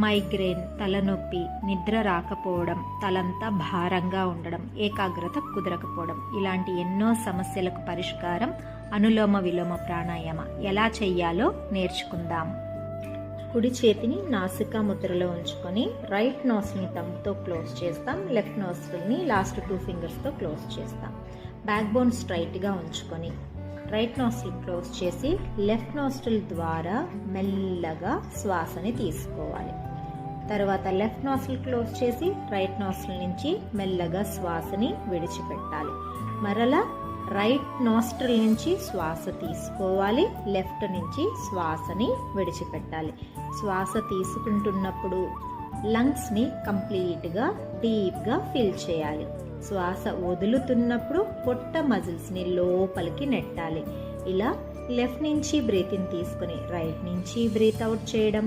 Migraine, తలనొప్పి, నిద్ర రాకపోవడం, తలంతా భారంగా ఉండడం, ఏకాగ్రత కుదరకపోవడం ఇలాంటి ఎన్నో సమస్యలకు పరిష్కారం అనులోమ విలోమ ప్రాణాయామ. ఎలా చెయ్యాలో నేర్చుకుందాం. కుడి చేతిని నాసికా ముద్రలో ఉంచుకొని రైట్ నోస్ట్రిల్ని థంబ్తో క్లోజ్ చేస్తాం. లెఫ్ట్ నోస్ట్రిల్ని లాస్ట్ 2 ఫింగర్స్తో క్లోజ్ చేస్తాం. బ్యాక్ బోన్ స్ట్రైట్గా ఉంచుకొని రైట్ నోస్ట్రిల్ క్లోజ్ చేసి లెఫ్ట్ నోస్ట్రిల్ ద్వారా మెల్లగా శ్వాసని తీసుకోవాలి. తర్వాత లెఫ్ట్ నోస్ట్రిల్ క్లోజ్ చేసి రైట్ నోస్ట్రిల్ నుంచి మెల్లగా శ్వాసని విడిచిపెట్టాలి. మరలా రైట్ నోస్ట్రిల్ నుంచి శ్వాస తీసుకోవాలి, లెఫ్ట్ నుంచి శ్వాసని విడిచిపెట్టాలి. శ్వాస తీసుకుంటున్నప్పుడు లంగ్స్ని కంప్లీట్గా డీప్గా ఫిల్ చేయాలి. శ్వాస వదులుతున్నప్పుడు పొట్ట మజిల్స్ని లోపలికి నెట్టాలి. ఇలా లెఫ్ట్ నుంచి బ్రీత్ ఇన్ తీసుకుని రైట్ నుంచి బ్రీత్ అవుట్ చేయడం,